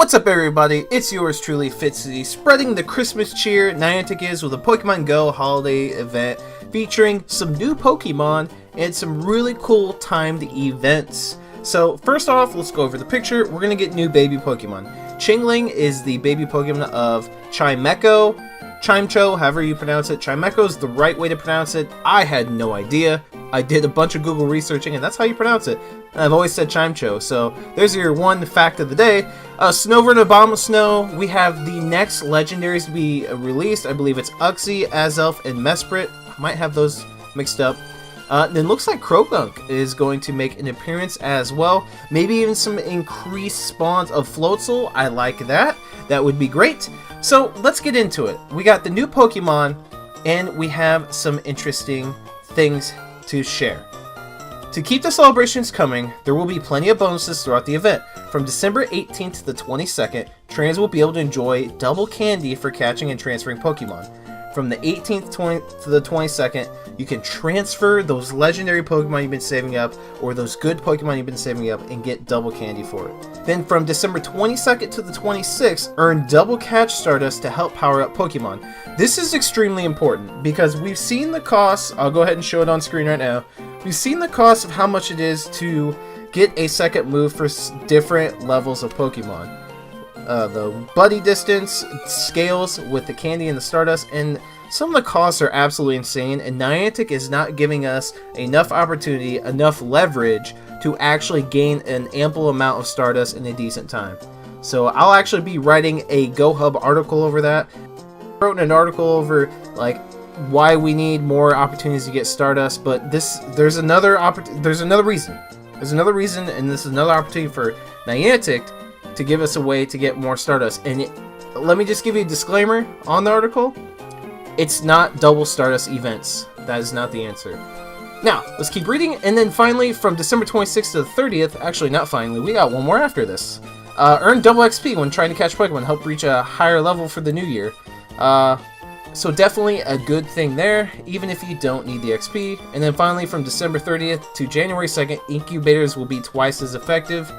What's up, everybody? It's yours truly, Fitz, spreading the Christmas cheer. Niantic is with a Pokemon Go holiday event featuring some new Pokemon and some really cool timed events. So first off, let's go over the picture. We're gonna get new baby Pokemon. Chingling is the baby Pokemon of Chimecho, however you pronounce it. Chimecho is the right way to pronounce it. I had no idea. I did a bunch of Google researching, and that's how you pronounce it. And I've always said Chimecho, so there's your one fact of the day. Snover and Abomasnow, we have the next legendaries to be released. I believe it's Uxie, Azelf, and Mesprit. I might have those mixed up. Then looks like Croagunk is going to make an appearance as well. Maybe even some increased spawns of Floatzel. I like that. That would be great. So let's get into it. We got the new Pokemon, and we have some interesting things to share. To keep the celebrations coming, there will be plenty of bonuses throughout the event. From December 18th to the 22nd, trainers will be able to enjoy double candy for catching and transferring Pokemon. From the 18th to the 22nd, you can transfer those legendary Pokemon you've been saving up, or those good Pokemon you've been saving up, and get double candy for it. Then from December 22nd to the 26th, earn double catch Stardust to help power up Pokemon. This is extremely important, because we've seen the costs. I'll go ahead and show it on screen right now. We've seen the cost of how much it is to get a second move for different levels of Pokemon. The buddy distance scales with the candy and the Stardust, and some of the costs are absolutely insane, and Niantic is not giving us enough opportunity, enough leverage to actually gain an ample amount of Stardust in a decent time. So I'll actually be writing a GoHub article over that. I wrote an article over why we need more opportunities to get Stardust, but there's another reason. There's another reason, and this is another opportunity for Niantic to give us a way to get more Stardust. And let me just give you a disclaimer on the article. It's not double Stardust events. That is not the answer. Now, let's keep reading. And then finally, from December 26th to the 30th, actually not finally, we got one more after this. Earn double XP when trying to catch Pokemon, help reach a higher level for the new year. So definitely a good thing there, even if you don't need the XP. And then finally, from December 30th to January 2nd, incubators will be twice as effective.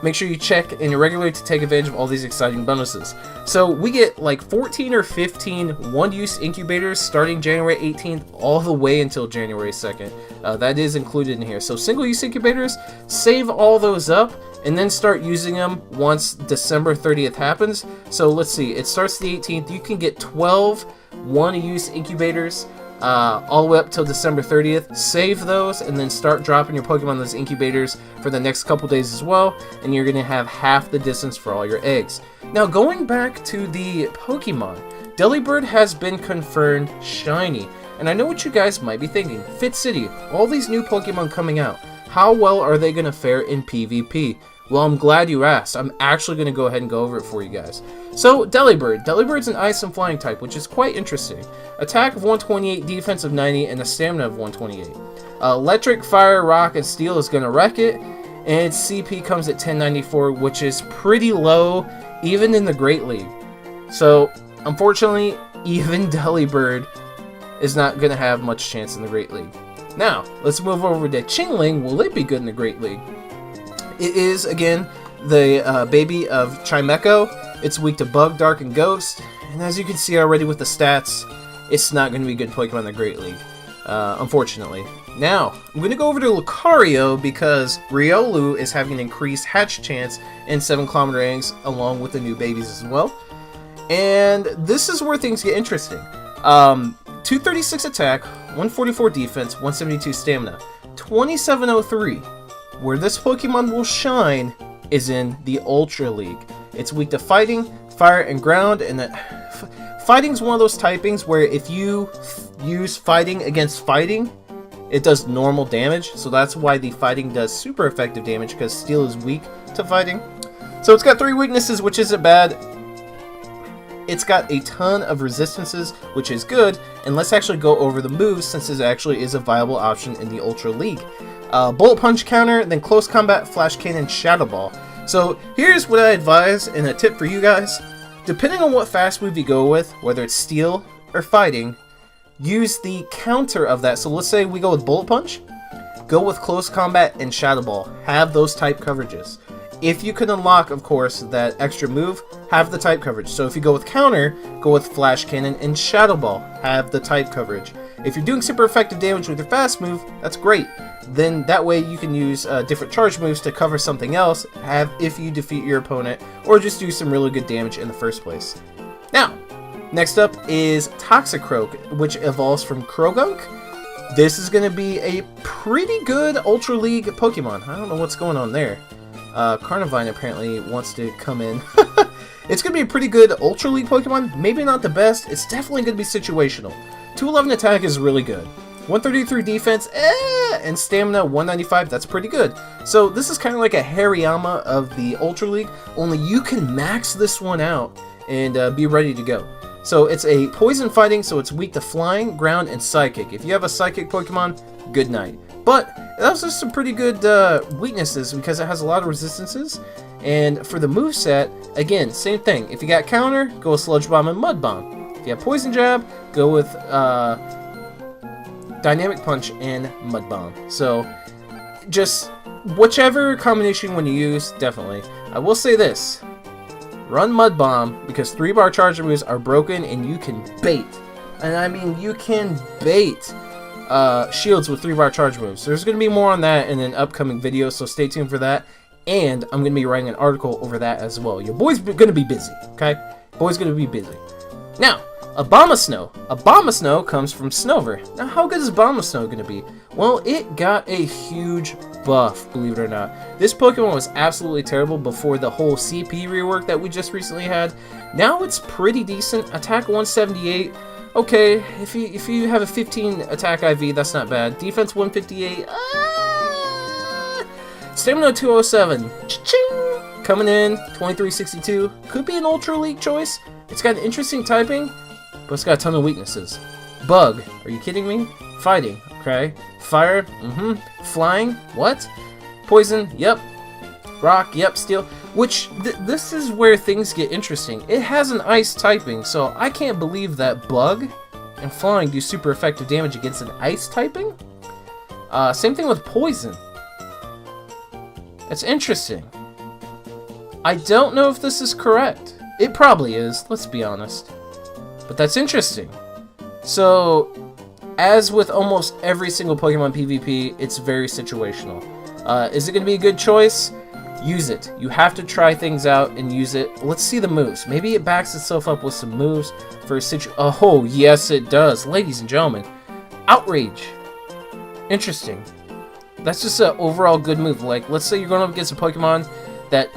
Make sure you check in regularly to take advantage of all these exciting bonuses. So we get like 14 or 15 one-use incubators starting January 18th all the way until January 2nd. That is included in here. So single-use incubators, save all those up and then start using them once December 30th happens. So let's see, it starts the 18th. You can get 12 one-use incubators all the way up till December 30th. Save those and then start dropping your Pokemon in those incubators for the next couple days as well, and you're going to have half the distance for all your eggs. Now, going back to the Pokemon, Delibird has been confirmed shiny, and I know what you guys might be thinking. Fitz City, all these new Pokemon coming out, how well are they going to fare in PvP? Well, I'm glad you asked. I'm actually going to go ahead and go over it for you guys. So, Delibird. Delibird's an Ice and Flying type, which is quite interesting. Attack of 128, defense of 90, and a stamina of 128. Electric, Fire, Rock, and Steel is going to wreck it, and its CP comes at 1094, which is pretty low, even in the Great League. So, unfortunately, even Delibird is not going to have much chance in the Great League. Now, let's move over to Chingling. Will it be good in the Great League? It is, again, the baby of Chimecho. It's weak to Bug, Dark, and Ghost. And as you can see already with the stats, it's not going to be good Pokemon in the Great League, unfortunately. Now, I'm going to go over to Lucario because Riolu is having an increased hatch chance in 7km eggs along with the new babies as well. And this is where things get interesting. 236 attack, 144 defense, 172 stamina, 2703. Where this Pokemon will shine is in the Ultra League. It's weak to Fighting, Fire, and Ground, and Fighting's one of those typings where if you use Fighting against Fighting, it does normal damage, so that's why the Fighting does super effective damage, because Steel is weak to Fighting. So it's got 3 weaknesses, which isn't bad. It's got a ton of resistances, which is good, and let's actually go over the moves since this actually is a viable option in the Ultra League. Bullet Punch counter, then Close Combat, Flash Cannon, Shadow Ball. So here's what I advise, and a tip for you guys. Depending on what fast move you go with, whether it's Steel or Fighting, use the counter of that. So let's say we go with Bullet Punch, go with Close Combat and Shadow Ball. Have those type coverages. If you can unlock, of course, that extra move, have the type coverage. So if you go with counter, go with Flash Cannon and Shadow Ball, have the type coverage. If you're doing super effective damage with your fast move, that's great. Then that way you can use different charge moves to cover something else, if you defeat your opponent, or just do some really good damage in the first place. Now, next up is Toxicroak, which evolves from Krogunk. This is going to be a pretty good Ultra League Pokemon. I don't know what's going on there. Carnivine apparently wants to come in. It's going to be a pretty good Ultra League Pokemon. Maybe not the best. It's definitely going to be situational. 211 attack is really good. 133 defense, and stamina 195, that's pretty good. So this is kind of like a Hariyama of the Ultra League, only you can max this one out and be ready to go. So it's a poison fighting, so it's weak to flying, ground, and psychic. If you have a psychic Pokemon, good night. But it also has some pretty good weaknesses because it has a lot of resistances. And for the moveset, again, same thing. If you got counter, go with Sludge Bomb and Mud Bomb. If you have Poison Jab, go with Dynamic Punch and Mud Bomb. So just whichever combination you want to use, definitely. I will say this. Run Mud Bomb because 3-bar charger moves are broken and you can bait. And I mean, you can bait shields with 3-bar charge moves. There's going to be more on that in an upcoming video, so stay tuned for that. And I'm going to be writing an article over that as well. Your boy's going to be busy, okay? Boy's going to be busy. Now, Abomasnow. Abomasnow comes from Snover. Now, how good is Abomasnow going to be? Well, it got a huge buff, believe it or not. This Pokemon was absolutely terrible before the whole CP rework that we just recently had. Now it's pretty decent. Attack 178. Okay, if you have a 15 attack IV, that's not bad. Defense 158. Stamina 207. Cha-ching! Coming in 2362. Could be an Ultra League choice. It's got interesting typing, but it's got a ton of weaknesses. Bug. Are you kidding me? Fighting. Okay. Fire. Flying. What? Poison. Yep. Rock. Yep. Steel. Which, this is where things get interesting. It has an ice typing, so I can't believe that Bug and Flying do super effective damage against an ice typing. Same thing with Poison. It's interesting. I don't know if this is correct. It probably is, let's be honest. But that's interesting. So, as with almost every single Pokemon PvP, it's very situational. Is it going to be a good choice? Use it. You have to try things out and use it. Let's see the moves. Maybe it backs itself up with some moves for a Oh, yes it does. Ladies and gentlemen. Outrage. Interesting. That's just an overall good move. Like, let's say you're going up against a Pokemon that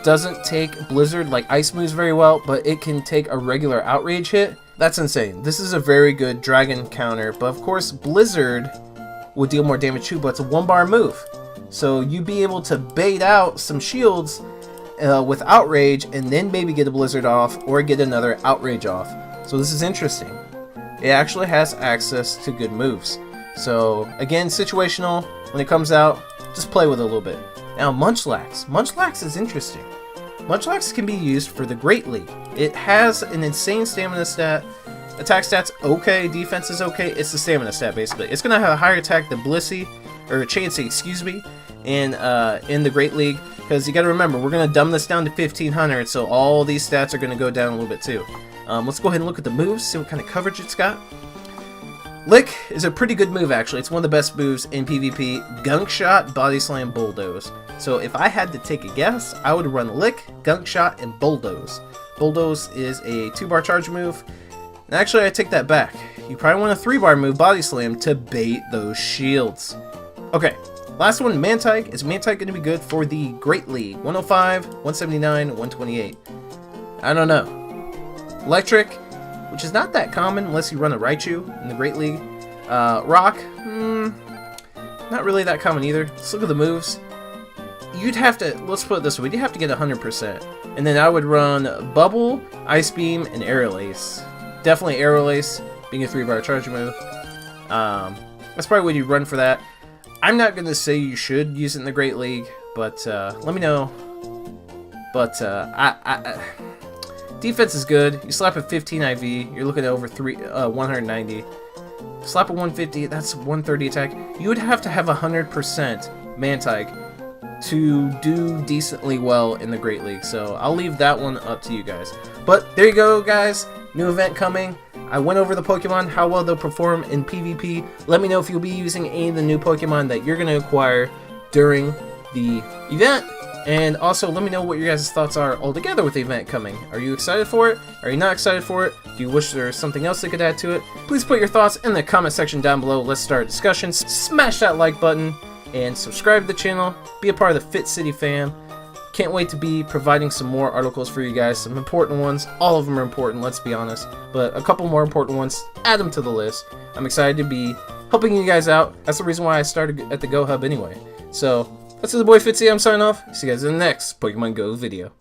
doesn't take Blizzard, like Ice moves very well, but it can take a regular Outrage hit. That's insane. This is a very good Dragon counter, but of course Blizzard will deal more damage too, but it's a 1-bar move. So you'd be able to bait out some shields with Outrage and then maybe get a Blizzard off or get another Outrage off. So this is interesting. It actually has access to good moves. So again, situational. When it comes out, just play with it a little bit. Now, Munchlax. Munchlax is interesting. Munchlax can be used for the Great League. It has an insane stamina stat. Attack stats okay, defense is okay. It's the stamina stat basically. It's gonna have a higher attack than Blissey, or Chansey, excuse me, in the Great League. Because you gotta remember, we're gonna dumb this down to 1500, so all these stats are gonna go down a little bit too. Let's go ahead and look at the moves, see what kind of coverage it's got. Lick is a pretty good move actually. It's one of the best moves in PvP. Gunk Shot, Body Slam, Bulldoze. So if I had to take a guess, I would run Lick, Gunk Shot, and Bulldoze. Bulldoze is a 2-bar charge move. And actually, I take that back. You probably want a 3-bar move, Body Slam, to bait those shields. Okay, last one, Mantike. Is Mantike going to be good for the Great League? 105, 179, 128. I don't know. Electric, which is not that common unless you run a Raichu in the Great League. Rock, not really that common either. Let's look at the moves. You'd have to, let's put it this way, you'd have to get 100%. And then I would run Bubble, Ice Beam, and Aerial Ace. Definitely Aerial Ace, being a 3-bar charge move. That's probably what you'd run for that. I'm not going to say you should use it in the Great League, but let me know. But defense is good. You slap a 15 IV, you're looking at over 190. Slap a 150, that's 130 attack. You would have to have 100% Mantike to do decently well in the Great League. So I'll leave that one up to you guys. But there you go, guys. New event coming. I went over the Pokemon, how well they'll perform in PvP. Let me know if you'll be using any of the new Pokemon that you're going to acquire during the event. And also, let me know what your guys' thoughts are altogether with the event coming. Are you excited for it? Are you not excited for it? Do you wish there was something else they could add to it? Please put your thoughts in the comment section down below. Let's start a discussion. Smash that like button and subscribe to the channel. Be a part of the Fitz City fam. Can't wait to be providing some more articles for you guys. Some important ones. All of them are important, let's be honest. But a couple more important ones, add them to the list. I'm excited to be helping you guys out. That's the reason why I started at the Go Hub anyway. So, that's the boy Fitzy. I'm signing off. See you guys in the next Pokemon Go video.